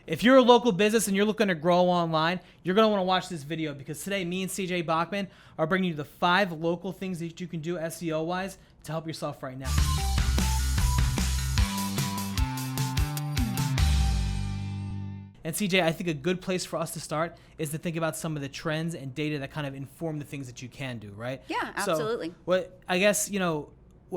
If you're a local business and you're looking to grow online, you're going to want to watch this video because today me and CJ Bachmann are bringing you the 5 local things that you can do SEO-wise to help yourself right now. And CJ, I think a good place for us to start is to think about some of the trends and data that kind of inform the things that you can do, right? Yeah, absolutely. So, what I guess,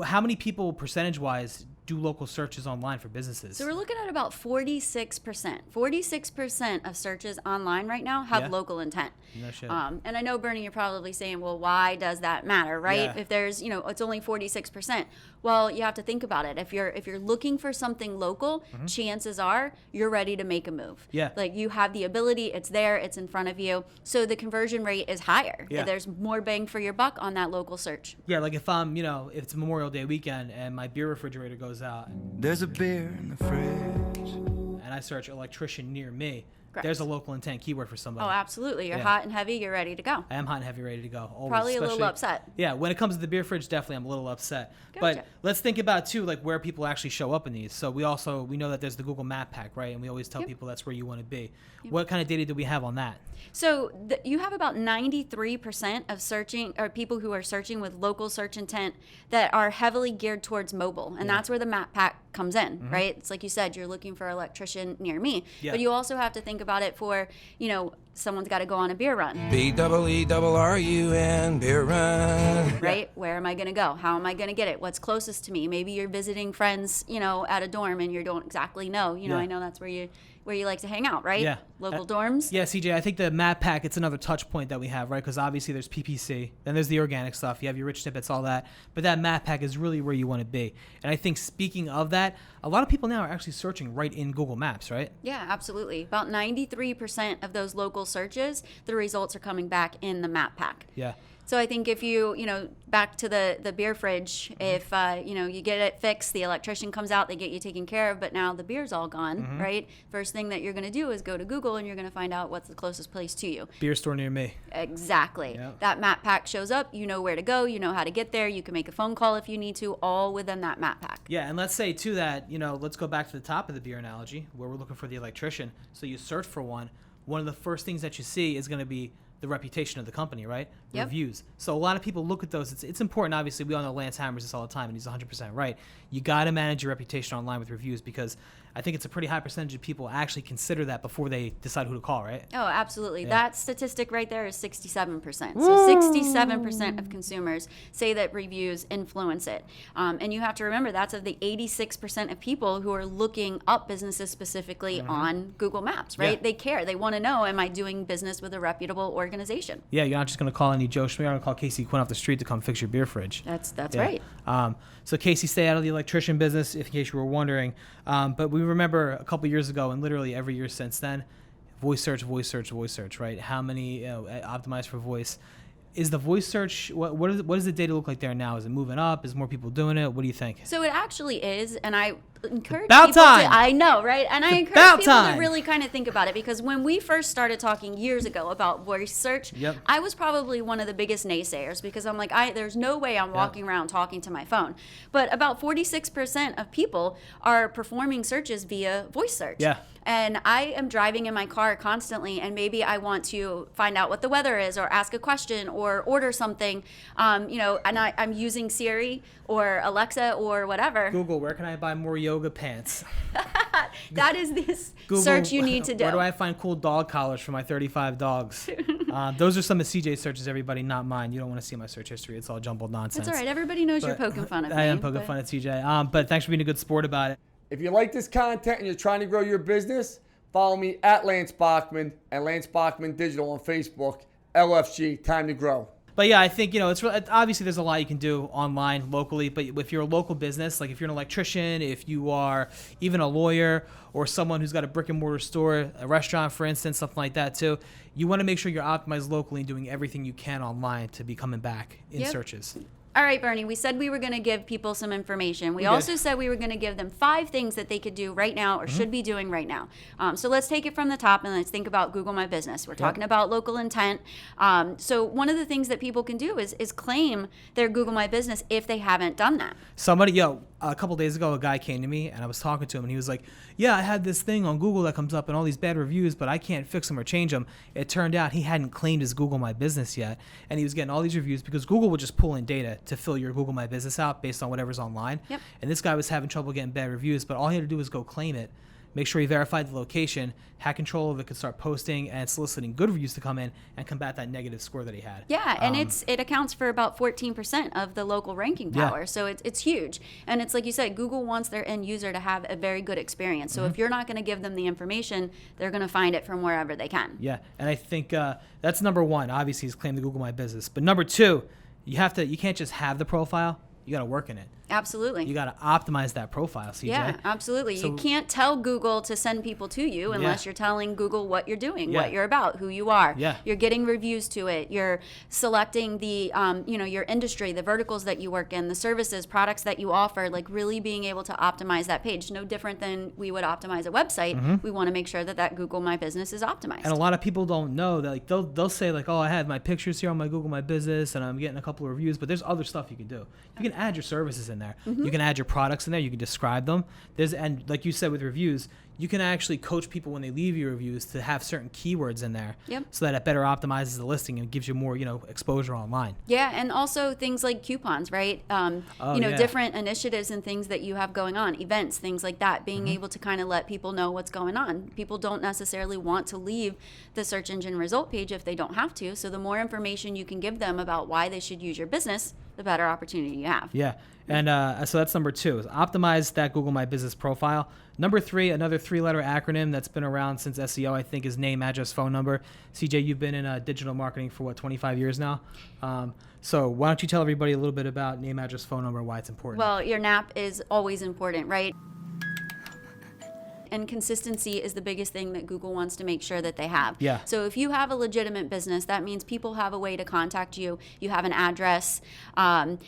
how many people percentage-wise do local searches online for businesses? So we're looking at about 46%. 46% of searches online right now have local intent. No shit. And I know, Bernie, you're probably saying, well, why does that matter, right? Yeah. If there's, it's only 46%. Well, you have to think about it. If you're looking for something local, chances are you're ready to make a move. Yeah. Like you have the ability, it's there, it's in front of you. So the conversion rate is higher. Yeah. There's more bang for your buck on that local search. Yeah, like if I'm, if it's Memorial Day weekend and my beer refrigerator goes out, There's a beer in the fridge. and I search electrician near me, Correct. there's a local intent keyword for somebody. Oh, absolutely. You're Yeah. hot and heavy, you're ready to go. I am hot and heavy, ready to go. Always, Probably a little especially- upset. Yeah, when it comes to the beer fridge, definitely I'm a little upset. Gotcha. But let's think about too, like where people actually show up in these. So we know that there's the Google Map Pack, right? And we always tell people that's where you want to be. What kind of data do we have on that? So you have about 93% of searching or people who are searching with local search intent that are heavily geared towards mobile. And that's where the map pack comes in, right? It's like you said, you're looking for an electrician near me. Yeah. But you also have to think about it for, someone's got to go on a beer run. BEERUN, beer run. Right? Where am I going to go? How am I going to get it? What's closest to me? Maybe you're visiting friends, at a dorm and you don't exactly know. I know that's where you like to hang out, right? Yeah. Local dorms. Yeah, CJ, I think the map pack, it's another touch point that we have, right? Because obviously there's PPC, then there's the organic stuff, you have your rich snippets, all that. But that map pack is really where you want to be. And I think speaking of that, a lot of people now are actually searching right in Google Maps, right? Yeah, absolutely. About 93% of those local searches, the results are coming back in the map pack. Yeah. So I think if you, back to the beer fridge, if, you get it fixed, the electrician comes out, they get you taken care of, but now the beer's all gone, right? First thing that you're going to do is go to Google and you're going to find out what's the closest place to you. Beer store near me. Exactly. Yeah. That map pack shows up, you know where to go, you know how to get there, you can make a phone call if you need to, all within that map pack. Yeah, and let's say too that, let's go back to the top of the beer analogy where we're looking for the electrician. So you search for one of the first things that you see is going to be the reputation of the company, right? Yep. Reviews. So a lot of people look at those. It's important, obviously. We all know Lance hammers this all the time, and he's 100% right. You got to manage your reputation online with reviews because I think it's a pretty high percentage of people actually consider that before they decide who to call, right? Oh, absolutely. Yeah. That statistic right there is 67%. So 67% of consumers say that reviews influence it. And you have to remember that's of the 86% of people who are looking up businesses specifically on Google Maps, right? Yeah. They care. They want to know, am I doing business with a reputable organization? Yeah, you're not just going to call any Joe Schmo. You're going to call Casey Quinn off the street to come fix your beer fridge. That's Yeah. right. So Casey, stay out of the electrician business, if in case you were wondering. But we remember a couple years ago, and literally every year since then, voice search, right? How many optimized for voice? Is the voice search, what does the data look like there now? Is it moving up? Is more people doing it? What do you think? So it actually is, and I encourage About people time. to, I know, right? And I encourage About people time. to really kind of think about it because when we first started talking years ago about voice search, Yep. I was probably one of the biggest naysayers because I'm like, there's no way I'm walking around talking to my phone. But about 46% of people are performing searches via voice search. Yeah. And I am driving in my car constantly, and maybe I want to find out what the weather is, or ask a question, or order something, and I'm using Siri or Alexa or whatever. Google, where can I buy more yoga pants? That is this Google, search you need to do. Where do I find cool dog collars for my 35 dogs? Those are some of CJ's searches, everybody, not mine. You don't want to see my search history. It's all jumbled nonsense. That's all right. Everybody knows you're But poking fun at me. I am poking fun at CJ. But thanks for being a good sport about it. If you like this content and you're trying to grow your business, follow me at Lance Bachmann and Lance Bachmann Digital on Facebook. LFG, time to grow. But yeah, I think, it's obviously there's a lot you can do online, locally, but if you're a local business, like if you're an electrician, if you are even a lawyer or someone who's got a brick and mortar store, a restaurant, for instance, something like that too, you want to make sure you're optimized locally and doing everything you can online to be coming back in Yep. searches. All right, Bernie, we said we were going to give people some information. We also said we were going to give them 5 things that they could do right now or should be doing right now. So let's take it from the top and let's think about Google My Business. We're talking about local intent. So one of the things that people can do is claim their Google My Business if they haven't done that. Somebody, a couple days ago, a guy came to me and I was talking to him and he was like, yeah, I had this thing on Google that comes up and all these bad reviews, but I can't fix them or change them. It turned out he hadn't claimed his Google My Business yet. And he was getting all these reviews because Google would just pull in data to fill your Google My Business out based on whatever's online. Yep. And this guy was having trouble getting bad reviews, but all he had to do was go claim it. Make sure he verified the location, had control of it, could start posting and soliciting good reviews to come in and combat that negative score that he had. Yeah, and it accounts for about 14% of the local ranking power. Yeah. So it's huge. And it's like you said, Google wants their end user to have a very good experience. So if you're not going to give them the information, they're going to find it from wherever they can. Yeah, and I think that's number one. Obviously, he's claimed the Google My Business. But number two, you can't just have the profile. You got to work in it. Absolutely. You got to optimize that profile, CJ. Yeah, absolutely. So- you can't tell Google to send people to you unless you're telling Google what you're doing, Yeah. what you're about, who you are. Yeah. You're getting reviews to it. You're selecting the, your industry, the verticals that you work in, the services, products that you offer, like really being able to optimize that page. No different than we would optimize a website. We want to make sure that Google My Business is optimized. And a lot of people don't know that, like, they'll say like, oh, I have my pictures here on my Google My Business and I'm getting a couple of reviews, but there's other stuff you can do. You can add your services in there. You can add your products in there. You can describe them. And like you said with reviews, you can actually coach people when they leave you reviews to have certain keywords in there, so that it better optimizes the listing and gives you more, exposure online. Yeah, and also things like coupons, right? Different initiatives and things that you have going on, events, things like that, being able to kind of let people know what's going on. People don't necessarily want to leave the search engine result page if they don't have to. So the more information you can give them about why they should use your business, the better opportunity you have. Yeah. And so that's number two, is optimize that Google My Business profile. Number three, another 3-letter acronym that's been around since SEO, I think, is name, address, phone number. CJ, you've been in digital marketing for 25 years now? So why don't you tell everybody a little bit about name, address, phone number, and why it's important? Well, your NAP is always important, right? And consistency is the biggest thing that Google wants to make sure that they have. Yeah. So if you have a legitimate business, that means people have a way to contact you. You have an address, and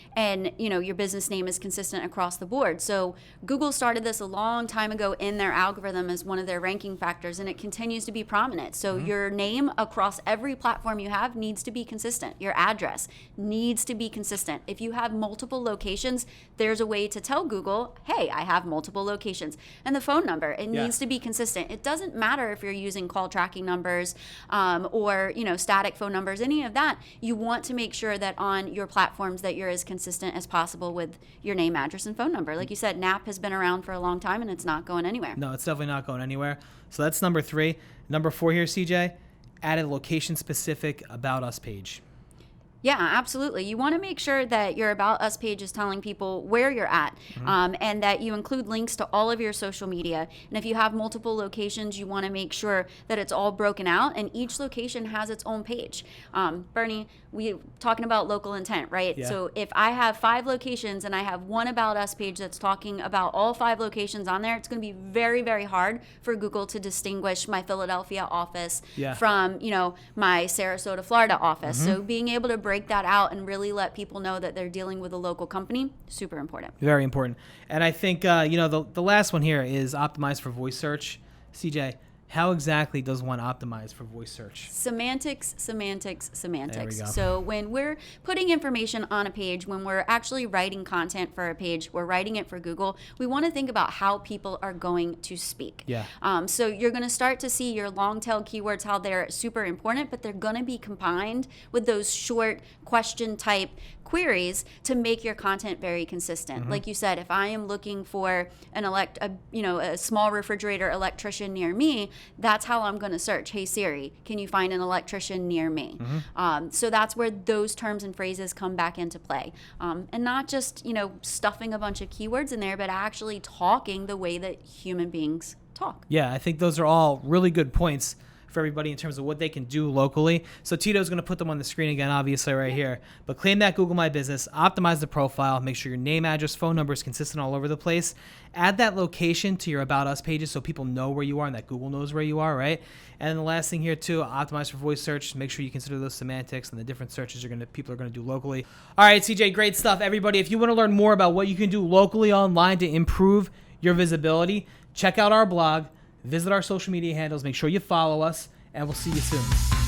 your business name is consistent across the board. So Google started this a long time ago in their algorithm as one of their ranking factors, and it continues to be prominent. So your name across every platform you have needs to be consistent. Your address needs to be consistent. If you have multiple locations, there's a way to tell Google, hey, I have multiple locations. And the phone number, it needs to be consistent. It doesn't matter if you're using call tracking numbers or static phone numbers, any of that. You want to make sure that on your platforms that you're as consistent as possible with your name, address, and phone number. Like you said, NAP has been around for a long time and it's not going anywhere. No, it's definitely not going anywhere. So that's number three. Number four here, CJ, add a location-specific About Us page. Yeah, absolutely. You want to make sure that your About Us page is telling people where you're at, and that you include links to all of your social media. And if you have multiple locations, you want to make sure that it's all broken out and each location has its own page. Bernie, we talking about local intent, right? Yeah. So if I have 5 locations and I have one About Us page that's talking about all 5 locations on there, it's going to be very, very hard for Google to distinguish my Philadelphia office from, my Sarasota, Florida office. So being able to break that out and really let people know that they're dealing with a local company, super important. Very important. And I think, the last one here is optimize for voice search. CJ, how exactly does one optimize for voice search? Semantics. There we go. So when we're putting information on a page, when we're actually writing content for a page, we're writing it for Google, we want to think about how people are going to speak. Yeah. So you're going to start to see your long tail keywords, how they're super important, but they're going to be combined with those short question type queries to make your content very consistent. Like you said, if I am looking for a small refrigerator electrician near me, that's how I'm going to search. Hey Siri, can you find an electrician near me? So that's where those terms and phrases come back into play, and not just stuffing a bunch of keywords in there, but actually talking the way that human beings talk. Yeah, I think those are all really good points for everybody in terms of what they can do locally. So Tito's going to put them on the screen again, obviously right here. But claim that Google My Business, optimize the profile, make sure your name, address, phone number is consistent all over the place. Add that location to your About Us pages so people know where you are and that Google knows where you are, right? And then the last thing here too, optimize for voice search. Make sure you consider those semantics and the different searches people are going to do locally. All right, CJ, great stuff. Everybody, if you want to learn more about what you can do locally online to improve your visibility, check out our blog. Visit our social media handles. Make sure you follow us, and we'll see you soon.